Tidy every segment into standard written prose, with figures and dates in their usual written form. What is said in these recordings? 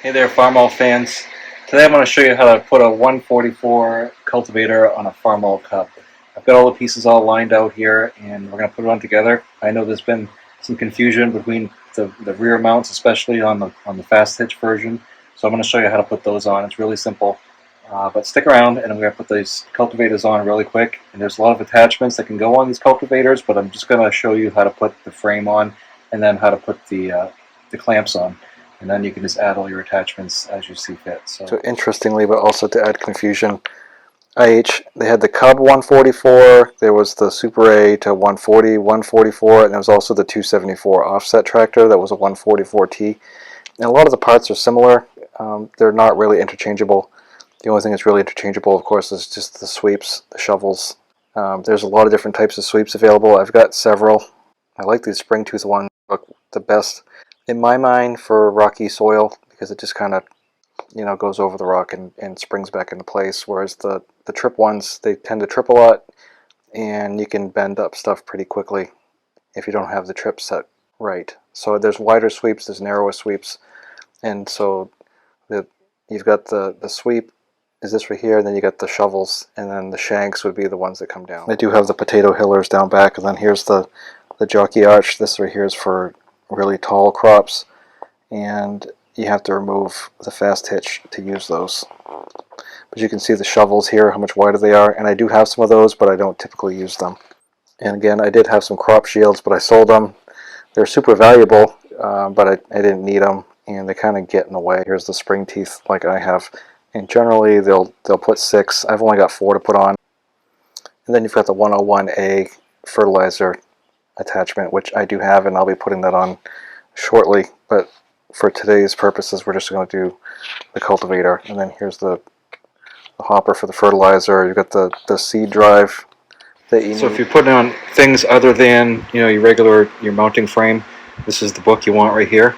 Hey there, Farmall fans. Today I'm going to show you how to put a 144 cultivator on a Farmall Cub. I've got all the pieces all lined out here and we're going to put it on together. I know there's been some confusion between the rear mounts, especially on the fast hitch version. So I'm going to show you how to put those on. It's really simple. But stick around and I'm going to put these cultivators on really quick. And there's a lot of attachments that can go on these cultivators, but I'm just going to show you how to put the frame on and then how to put the clamps on. And then you can just add all your attachments as you see fit. So interestingly, but also to add confusion, IH, they had the Cub 144, there was the Super A to 140, 144, and there was also the 274 offset tractor that was a 144T. And a lot of the parts are similar. They're not really interchangeable. The only thing that's really interchangeable, of course, is just the sweeps, the shovels. There's a lot of different types of sweeps available. I've got several. I like these spring tooth ones, look the best in my mind for rocky soil, because it just kind of, goes over the rock and springs back into place, whereas the trip ones, they tend to trip a lot and you can bend up stuff pretty quickly if you don't have the trip set right. So there's wider sweeps, there's narrower sweeps, and so you've got the sweep is this right here, and then you got the shovels, and then the shanks would be the ones that come down. I do have the potato hillers down back, and then here's the jockey arch. This right here is for really tall crops, and you have to remove the fast hitch to use those. But you can see the shovels here, how much wider they are, and I do have some of those, but I don't typically use them. And again, I did have some crop shields, but I sold them. They're super valuable, but I didn't need them, and they kind of get in the way. Here's the spring teeth like I have, and generally they'll put 6. I've only got 4 to put on. And then you've got the 101A fertilizer attachment, which I do have, and I'll be putting that on shortly, but for today's purposes we're just going to do the cultivator. And then here's the hopper for the fertilizer. You've got the seed drive that you need. So if you're putting on things other than your mounting frame, this is the book you want right here,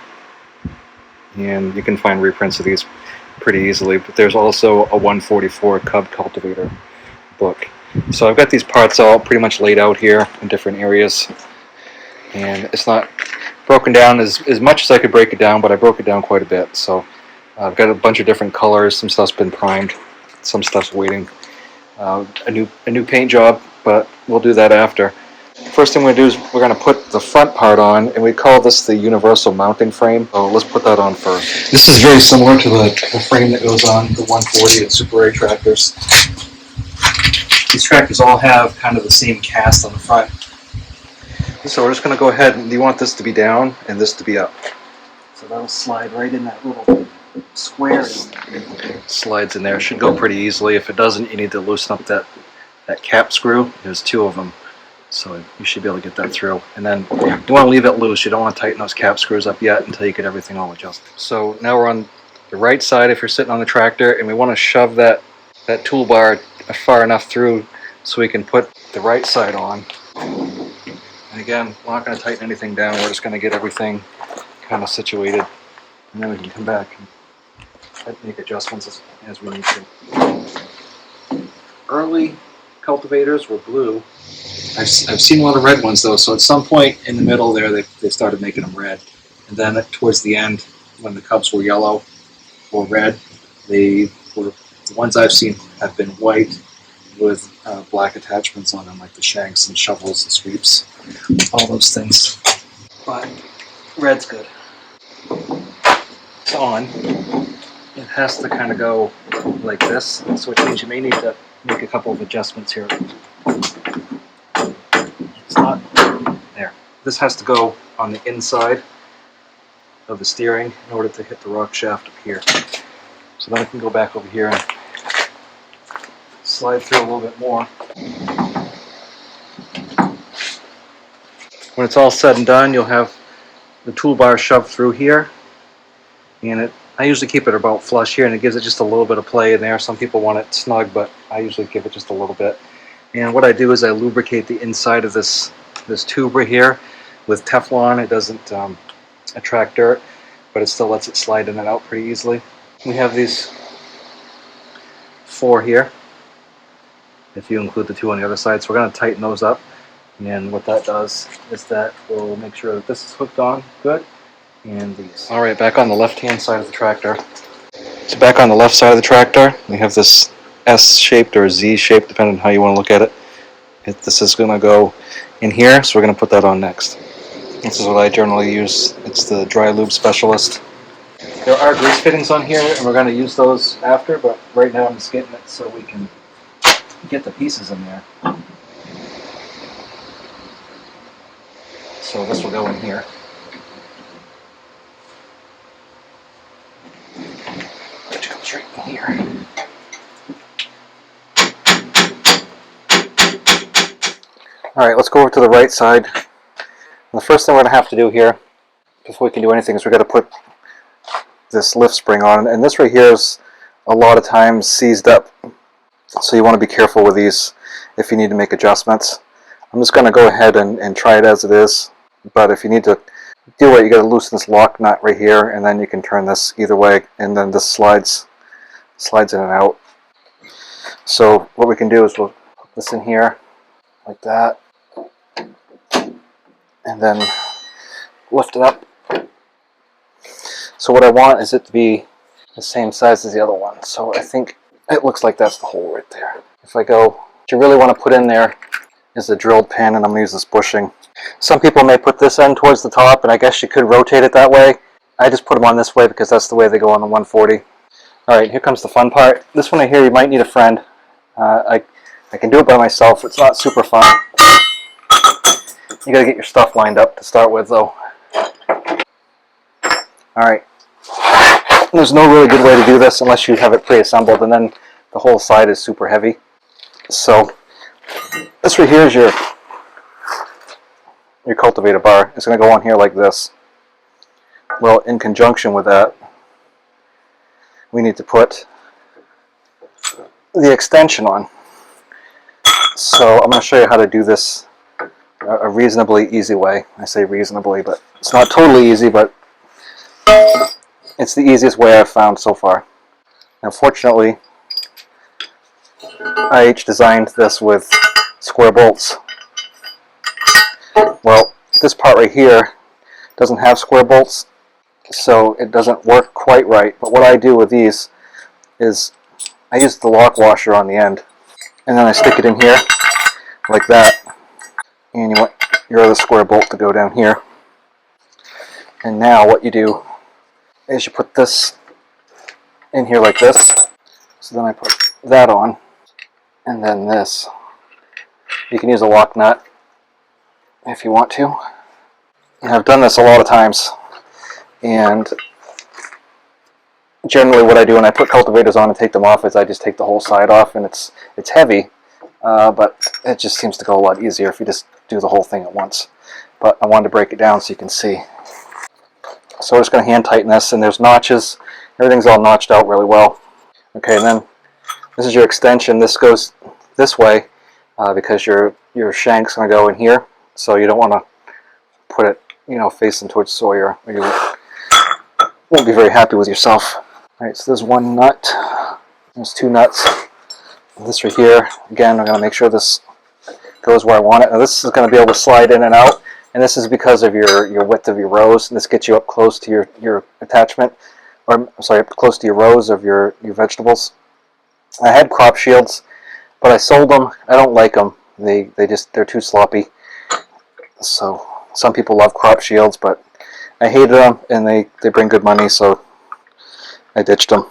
and you can find reprints of these pretty easily. But there's also a 144 Cub cultivator book. So I've got these parts all pretty much laid out here in different areas, and it's not broken down as much as I could break it down, but I broke it down quite a bit. So I've got a bunch of different colors. Some stuff's been primed, some stuff's waiting a new paint job, but we'll do that after. First thing we're going to do is we're going to put the front part on, and we call this the universal mounting frame. So let's put that on first. This is very similar to the frame that goes on the 140 and Super A tractors. These tractors all have kind of the same cast on the front. So we're just going to go ahead, and you want this to be down and this to be up. So that'll slide right in that little square. Slides in there. It should go pretty easily. If it doesn't, you need to loosen up that cap screw. There's 2 of them. So you should be able to get that through. And then you want to leave it loose. You don't want to tighten those cap screws up yet until you get everything all adjusted. So now we're on the right side if you're sitting on the tractor, and we want to shove that toolbar far enough through so we can put the right side on. And again, we're not going to tighten anything down. We're just going to get everything kind of situated, and then we can come back and make adjustments as we need to. Early cultivators were blue. I've seen a lot of red ones though, so at some point in the middle there they started making them red. And then towards the end, when the Cubs were yellow or red, the ones I've seen have been white with black attachments on them, like the shanks and shovels and sweeps, all those things. But red's good. It's on. It has to kind of go like this, so it means you may need to make a couple of adjustments here. It's not there. This has to go on the inside of the steering in order to hit the rock shaft up here. So then I can go back over here and slide through a little bit more. When it's all said and done, you'll have the toolbar shoved through here, and I usually keep it about flush here, and it gives it just a little bit of play in there. Some people want it snug, but I usually give it just a little bit. And what I do is I lubricate the inside of this tube right here with Teflon. It doesn't attract dirt, but it still lets it slide in and out pretty easily. We have these 4 here, if you include the 2 on the other side. So we're going to tighten those up, and what that does is that will make sure that this is hooked on good, and these. All right, back on the left-hand side of the tractor. So back on the left side of the tractor, we have this S-shaped or Z-shaped, depending on how you want to look at it. This is going to go in here, so we're going to put that on next. This is what I generally use. It's the dry lube specialist. There are grease fittings on here, and we're going to use those after, but right now I'm just getting it so we can get the pieces in there. So this will go in here. Which goes right in here. Alright, let's go over to the right side. And the first thing we're going to have to do here, before we can do anything, is we've got to put this lift spring on. And this right here is a lot of times seized up. So you want to be careful with these if you need to make adjustments. I'm just going to go ahead and try it as it is. But if you need to do it, you got to loosen this lock nut right here, and then you can turn this either way, and then this slides in and out. So what we can do is we'll put this in here like that, and then lift it up. So what I want is it to be the same size as the other one. So I think it looks like that's the hole right there. If I go, what you really want to put in there is the drilled pin, and I'm going to use this bushing. Some people may put this end towards the top, and I guess you could rotate it that way. I just put them on this way because that's the way they go on the 140. Alright, here comes the fun part. This one right here, you might need a friend. I can do it by myself. It's not super fun. You got to get your stuff lined up to start with, though. Alright. There's no really good way to do this unless you have it pre-assembled, and then the whole side is super heavy. So this right here is your cultivator bar. It's going to go on here like this. Well, in conjunction with that, we need to put the extension on. So I'm going to show you how to do this a reasonably easy way. I say reasonably, but it's not totally easy, but it's the easiest way I've found so far. Now, fortunately, IH designed this with square bolts. Well, this part right here doesn't have square bolts, so it doesn't work quite right. But what I do with these is I use the lock washer on the end, and then I stick it in here like that, and you want your other square bolt to go down here. And now what you do is you put this in here like this. So then I put that on, and then this. You can use a lock nut if you want to. And I've done this a lot of times, and generally what I do when I put cultivators on and take them off is I just take the whole side off, and it's heavy, but it just seems to go a lot easier if you just do the whole thing at once. But I wanted to break it down so you can see. So we're just going to hand tighten this, and there's notches. Everything's all notched out really well. Okay, and then this is your extension. This goes this way because your shank's going to go in here, so you don't want to put it, facing towards Sawyer, or you won't be very happy with yourself. All right, so there's one nut. There's two nuts. And this right here, again, I'm going to make sure this goes where I want it. Now this is going to be able to slide in and out, and this is because of your width of your rows. And this gets you up close to your attachment, or I'm sorry, up close to your rows of your vegetables. I had crop shields, but I sold them. I don't like them. They're too sloppy. So some people love crop shields, but I hated them, and they bring good money, so I ditched them.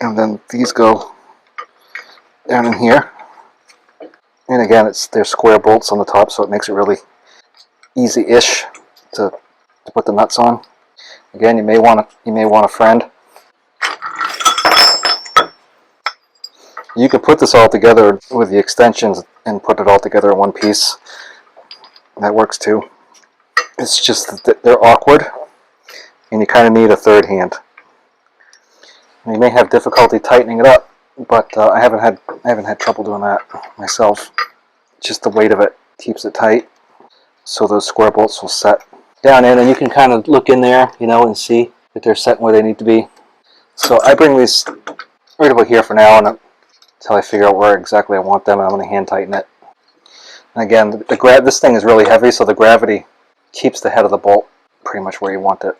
And then these go down in here. And again, they're square bolts on the top, so it makes it really easy-ish to put the nuts on. Again, you may want a friend. You could put this all together with the extensions and put it all together in one piece. That works too. It's just that they're awkward, and you kind of need a third hand. And you may have difficulty tightening it up, but I haven't had trouble doing that myself. Just the weight of it keeps it tight, so those square bolts will set down in, and you can kind of look in there, and see that they're set where they need to be. So I bring these right over here for now, and until I figure out where exactly I want them, and I'm going to hand tighten it. And again, this thing is really heavy, so the gravity keeps the head of the bolt pretty much where you want it.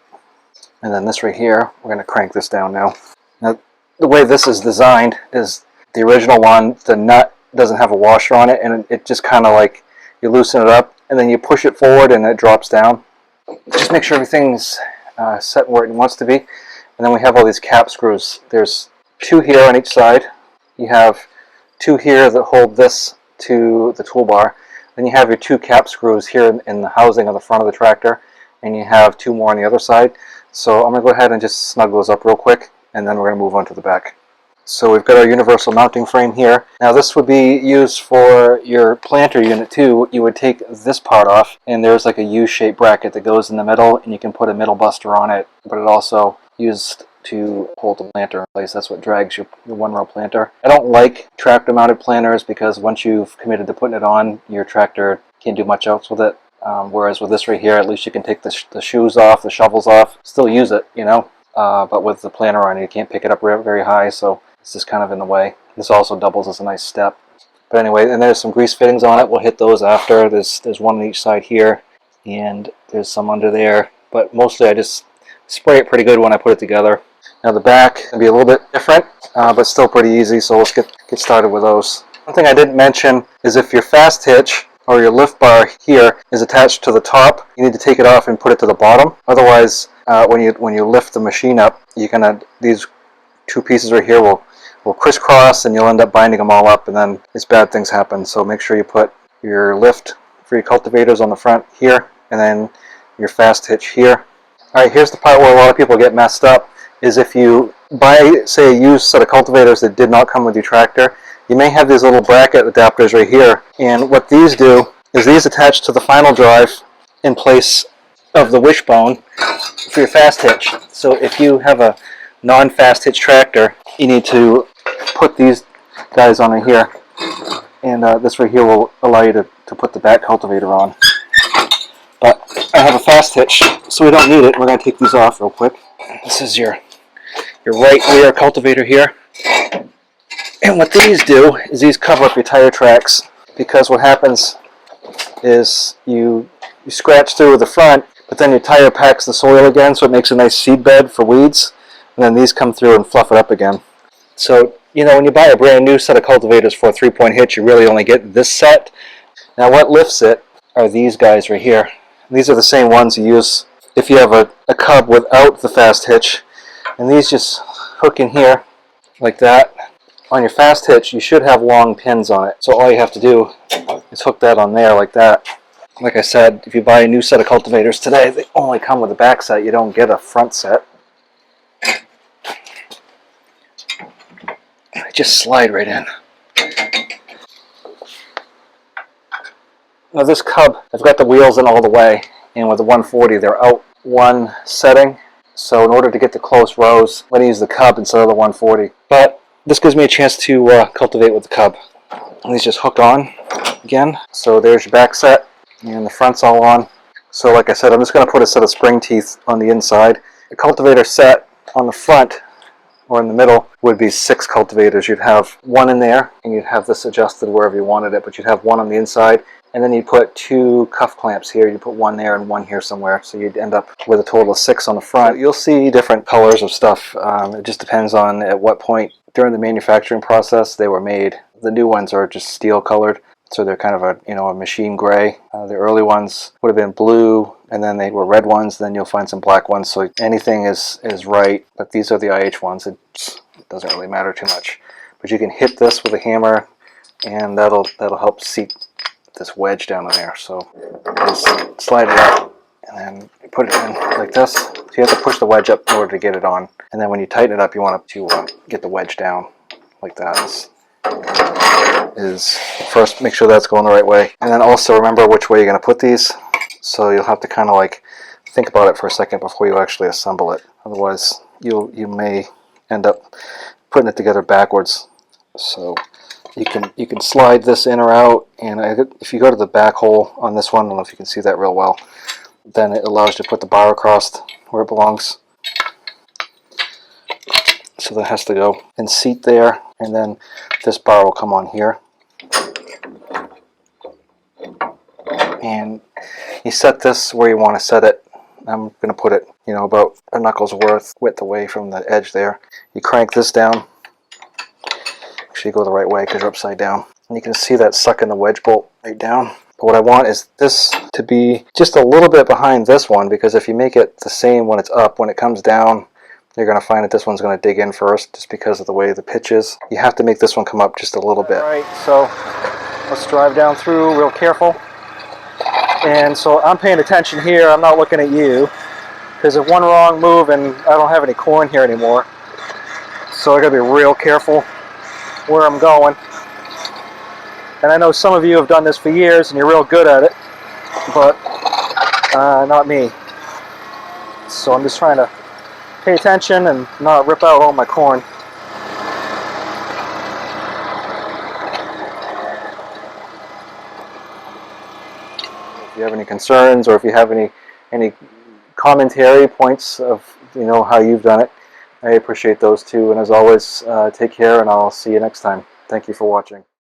And then this right here, we're going to crank this down now. Now, the way this is designed is the original one, the nut doesn't have a washer on it, and it just kind of like, you loosen it up, and then you push it forward and it drops down. Just make sure everything's set where it wants to be. And then we have all these cap screws. There's 2 here on each side. You have 2 here that hold this to the toolbar. Then you have your 2 cap screws here in the housing of the front of the tractor, and you have 2 more on the other side. So I'm going to go ahead and just snug those up real quick, and then we're going to move on to the back. So we've got our universal mounting frame here. Now this would be used for your planter unit too. You would take this part off, and there's like a U-shaped bracket that goes in the middle, and you can put a middle buster on it, but it also used to hold the planter in place. That's what drags your 1-row planter. I don't like tractor mounted planters because once you've committed to putting it on, your tractor can't do much else with it. Whereas with this right here, at least you can take the shoes off, the shovels off, still use it, you know. But with the planter on, you can't pick it up very high, so it's just kind of in the way. This also doubles as a nice step. But anyway, and there's some grease fittings on it. We'll hit those after. There's one on each side here, and there's some under there. But mostly I just spray it pretty good when I put it together. Now the back can be a little bit different, but still pretty easy, so let's get started with those. One thing I didn't mention is if your fast hitch or your lift bar here is attached to the top, you need to take it off and put it to the bottom. Otherwise, when you lift the machine up, these 2 pieces right here will crisscross, and you'll end up binding them all up, and then bad things happen. So make sure you put your lift for your cultivators on the front here, and then your fast hitch here. All right, here's the part where a lot of people get messed up, is if you buy, say, a used set of cultivators that did not come with your tractor, you may have these little bracket adapters right here, and what these do is these attach to the final drive in place of the wishbone for your fast hitch. So if you have a non-fast hitch tractor, you need to put these guys on here, and this right here will allow you to put the back cultivator on. But I have a fast hitch, so we don't need it. We're going to take these off real quick. This is your right rear cultivator here. And what these do is these cover up your tire tracks, because what happens is you scratch through the front, but then your tire packs the soil again, so it makes a nice seed bed for weeds, and then these come through and fluff it up again. So, you know, when you buy a brand new set of cultivators for a 3-point hitch, you really only get this set. Now what lifts it are these guys right here. These are the same ones you use if you have a Cub without the fast hitch, and these just hook in here like that. On your fast hitch, you should have long pins on it, so all you have to do is hook that on there like that. Like I said, if you buy a new set of cultivators today, they only come with a back set. You don't get a front set. They just slide right in. Now this Cub, I've got the wheels in all the way, and with the 140, they're out one setting. So in order to get the close rows, I'm going to use the Cub instead of the 140. But this gives me a chance to cultivate with the Cub. And these just hook on again. So there's your back set, and the front's all on. So like I said, I'm just going to put a set of spring teeth on the inside. The cultivator set on the front, or in the middle, would be 6 cultivators. You'd have 1 in there, and you'd have this adjusted wherever you wanted it, but you'd have 1 on the inside, and then you'd put 2 cuff clamps here. You'd put 1 there and 1 here somewhere, so you'd end up with a total of 6 on the front. You'll see different colors of stuff. It just depends on at what point during the manufacturing process they were made. The new ones are just steel colored, so they're kind of a machine gray. The early ones would have been blue, and then they were red ones. Then you'll find some black ones. So anything is right, but these are the IH ones. It doesn't really matter too much. But you can hit this with a hammer, and that'll help seat this wedge down in there. So just slide it up, and then you put it in like this. So you have to push the wedge up in order to get it on. And then when you tighten it up, you want to get the wedge down like that. This is first, make sure that's going the right way, and then also remember which way you're going to put these. So you'll have to kind of like think about it for a second before you actually assemble it. Otherwise, you may end up putting it together backwards. So you can slide this in or out, and if you go to the back hole on this one, I don't know if you can see that real well, then it allows you to put the bar across where it belongs. So that has to go and seat there, and then this bar will come on here. And you set this where you want to set it. I'm going to put it, you know, about a knuckle's worth width away from the edge there. You crank this down. Actually, go the right way because you're upside down. And you can see that sucking the wedge bolt right down. But what I want is this to be just a little bit behind this one, because if you make it the same when it's up, when it comes down, you're going to find that this one's going to dig in first just because of the way the pitch is. You have to make this one come up just a little bit. All right, so let's drive down through real careful. And so I'm paying attention here. I'm not looking at you, because if one wrong move and I don't have any corn here anymore. So I got to be real careful where I'm going. And I know some of you have done this for years and you're real good at it, but not me. So I'm just trying to pay attention and not rip out all my corn. If you have any concerns, or if you have any commentary points of, you know, how you've done it, I appreciate those too. And as always, take care, and I'll see you next time. Thank you for watching.